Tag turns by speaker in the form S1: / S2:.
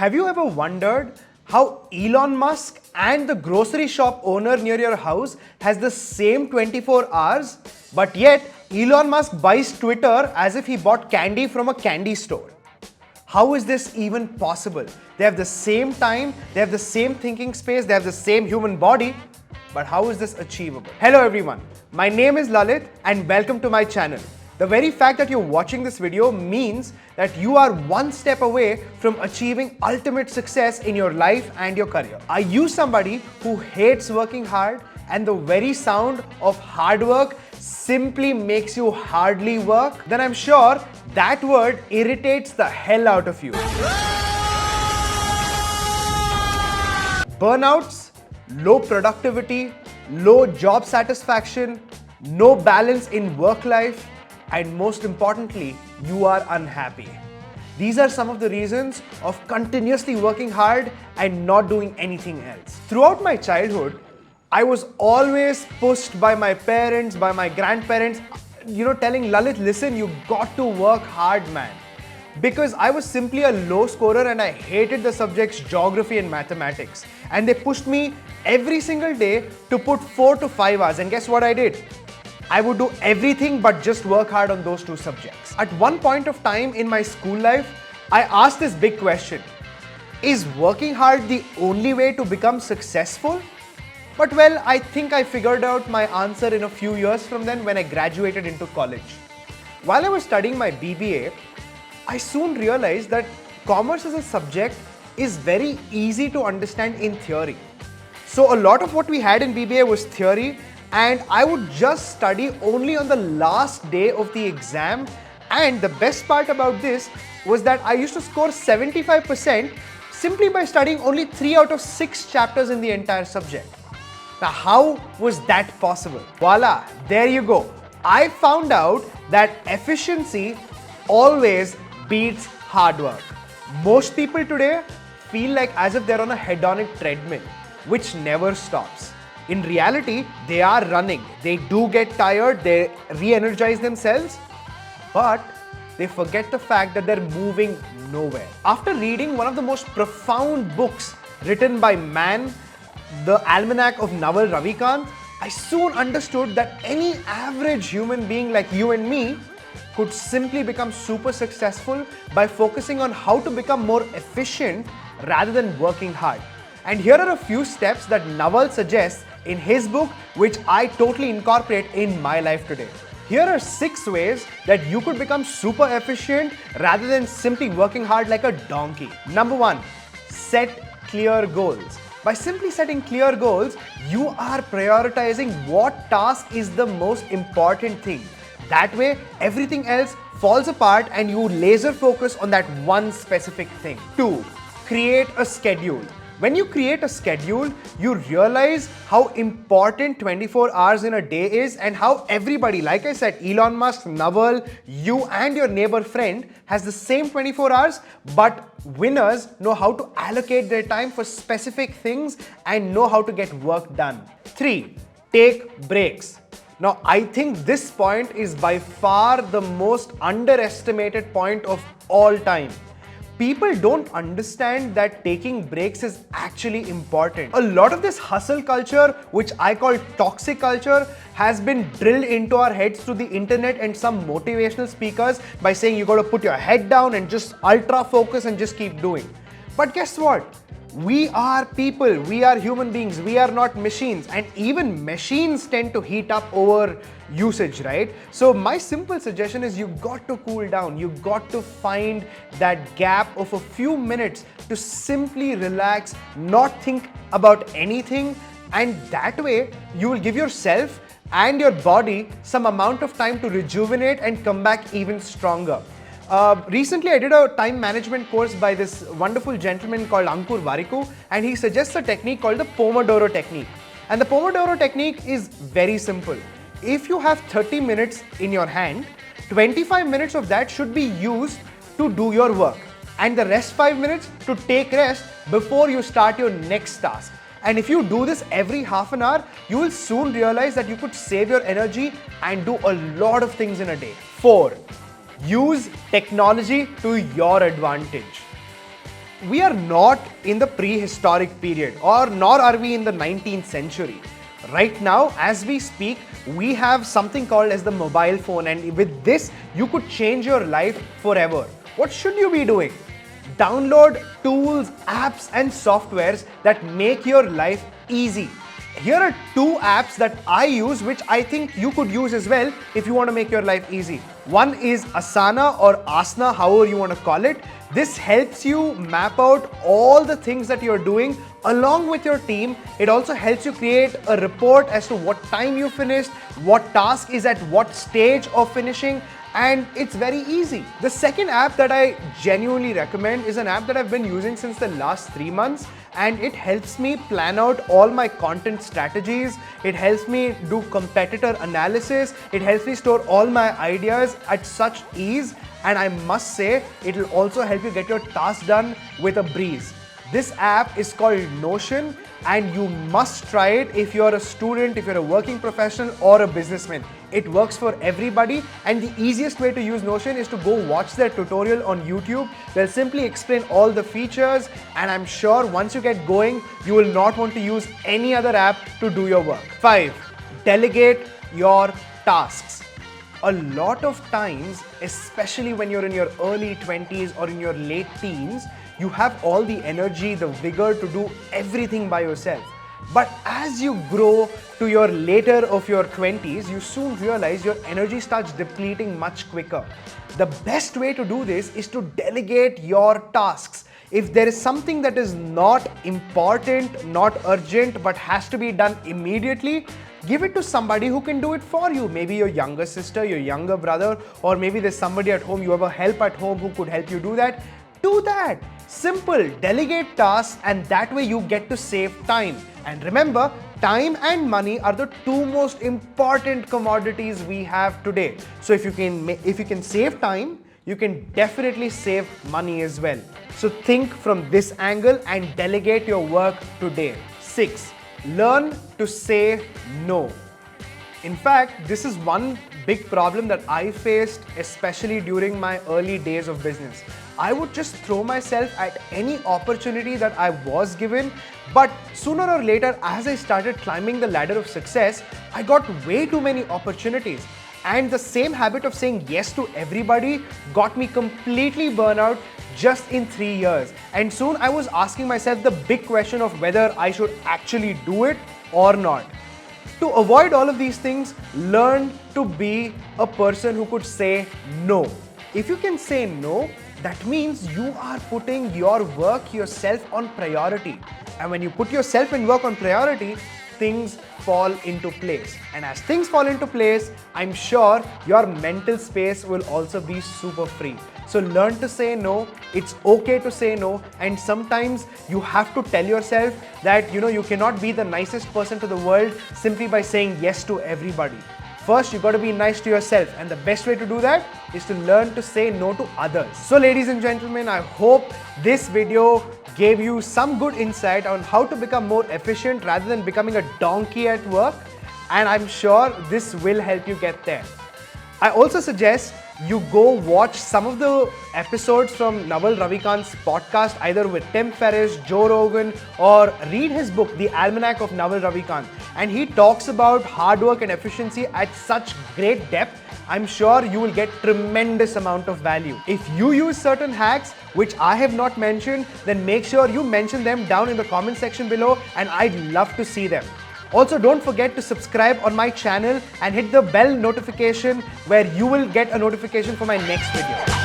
S1: Have you ever wondered how Elon Musk and the grocery shop owner near your house has the same 24 hours, but yet Elon Musk buys Twitter as if he bought candy from a candy store? How is this even possible? They have the same time, they have the same thinking space, they have the same human body, but how is this achievable? Hello everyone, my name is Lalith and welcome to my channel. The very fact that you're watching this video means that you are one step away from achieving ultimate success in your life and your career. Are you somebody who hates working hard and the very sound of hard work simply makes you hardly work? Then I'm sure that word irritates the hell out of you. Burnouts, low productivity, low job satisfaction, no balance in work life, and most importantly, you are unhappy. These are some of the reasons of continuously working hard and not doing anything else. Throughout my childhood, I was always pushed by my parents, by my grandparents, telling Lalith, listen, you got to work hard, man. Because I was simply a low scorer and I hated the subjects geography and mathematics. And they pushed me every single day to put 4 to 5 hours. And guess what I did? I would do everything but just work hard on those two subjects. At one point of time in my school life, I asked this big question. Is working hard the only way to become successful? But well, I think I figured out my answer in a few years from then when I graduated into college. While I was studying my BBA, I soon realized that commerce as a subject is very easy to understand in theory. So a lot of what we had in BBA was theory, and I would just study only on the last day of the exam. And the best part about this was that I used to score 75% simply by studying only 3 out of 6 chapters in the entire subject. Now, how was that possible? Voila, there you go. I found out that efficiency always beats hard work. Most people today feel like as if they're on a hedonic treadmill, which never stops. In reality, they are running. They do get tired, they re-energize themselves, but they forget the fact that they're moving nowhere. After reading one of the most profound books written by man, The Almanac of Naval Ravikant, I soon understood that any average human being like you and me could simply become super successful by focusing on how to become more efficient rather than working hard. And here are a few steps that Naval suggests in his book, which I totally incorporate in my life today. Here are 6 ways that you could become super efficient rather than simply working hard like a donkey. Number 1, set clear goals. By simply setting clear goals, you are prioritizing what task is the most important thing. That way, everything else falls apart and you laser focus on that one specific thing. 2, create a schedule. When you create a schedule, you realize how important 24 hours in a day is and how everybody, like I said, Elon Musk, Naval, you and your neighbor friend has the same 24 hours, but winners know how to allocate their time for specific things and know how to get work done. 3, take breaks. Now, I think this point is by far the most underestimated point of all time. People don't understand that taking breaks is actually important. A lot of this hustle culture, which I call toxic culture, has been drilled into our heads through the internet and some motivational speakers by saying you got to put your head down and just ultra focus and just keep doing. But guess what? We are people, we are human beings, we are not machines, and even machines tend to heat up over usage, right? So my simple suggestion is you got to cool down, you got to find that gap of a few minutes to simply relax, not think about anything, and that way you will give yourself and your body some amount of time to rejuvenate and come back even stronger. Recently, I did a time management course by this wonderful gentleman called Ankur Variku, and he suggests a technique called the Pomodoro technique. And the Pomodoro technique is very simple. If you have 30 minutes in your hand, 25 minutes of that should be used to do your work, and the rest 5 minutes to take rest before you start your next task. And if you do this every half an hour, you will soon realize that you could save your energy and do a lot of things in a day. 4, use technology to your advantage. we are not in the prehistoric period, or nor are we in the 19th century. Right now, as we speak, we have something called as the mobile phone, and with this, you could change your life forever. What should you be doing? Download tools, apps, and softwares that make your life easy. Here are 2 apps that I use, which I think you could use as well if you want to make your life easy. One is Asana or Asana, however you want to call it. This helps you map out all the things that you're doing along with your team. It also helps you create a report as to what time you finished, what task is at what stage of finishing, and it's very easy. The second app that I genuinely recommend is an app that I've been using since the last 3 months, and it helps me plan out all my content strategies. It helps me do competitor analysis. It helps me store all my ideas at such ease, and I must say it will also help you get your task done with a breeze. This app is called Notion, and you must try it if you're a student, if you're a working professional or a businessman. It works for everybody, and the easiest way to use Notion is to go watch their tutorial on YouTube. They'll simply explain all the features, and I'm sure once you get going, you will not want to use any other app to do your work. 5. Delegate your tasks. A lot of times, especially when you're in your early 20s or in your late teens, you have all the energy, the vigor to do everything by yourself. But as you grow to your later of your 20s, you soon realize your energy starts depleting much quicker. The best way to do this is to delegate your tasks. If there is something that is not important, not urgent, but has to be done immediately, give it to somebody who can do it for you. Maybe your younger sister, your younger brother, or maybe there's somebody at home, you have a help at home who could help you do that. Do that. Simple, delegate tasks, and that way you get to save time. And remember, time and money are the 2 most important commodities we have today. So if you can save time, you can definitely save money as well. So think from this angle and delegate your work today. 6. Learn to say no. In fact, this is one big problem that I faced, especially during my early days of business. I would just throw myself at any opportunity that I was given, but sooner or later, as I started climbing the ladder of success, I got way too many opportunities. And the same habit of saying yes to everybody got me completely burnout just in 3 years. And soon I was asking myself the big question of whether I should actually do it or not. To avoid all of these things, learn to be a person who could say no. If you can say no, that means you are putting your work, yourself on priority. And when you put yourself and work on priority, things fall into place. And as things fall into place, I'm sure your mental space will also be super free. So learn to say no. It's okay to say no. And sometimes you have to tell yourself that you cannot be the nicest person to the world simply by saying yes to everybody. First, you got to be nice to yourself, and the best way to do that is to learn to say no to others. So ladies and gentlemen, I hope this video gave you some good insight on how to become more efficient rather than becoming a donkey at work, and I'm sure this will help you get there. I also suggest you go watch some of the episodes from Naval Ravikant's podcast, either with Tim Ferriss, Joe Rogan, or read his book, The Almanac of Naval Ravikant. And he talks about hard work and efficiency at such great depth. I'm sure you will get tremendous amount of value. If you use certain hacks, which I have not mentioned, then make sure you mention them down in the comment section below, and I'd love to see them. Also, don't forget to subscribe on my channel and hit the bell notification where you will get a notification for my next video.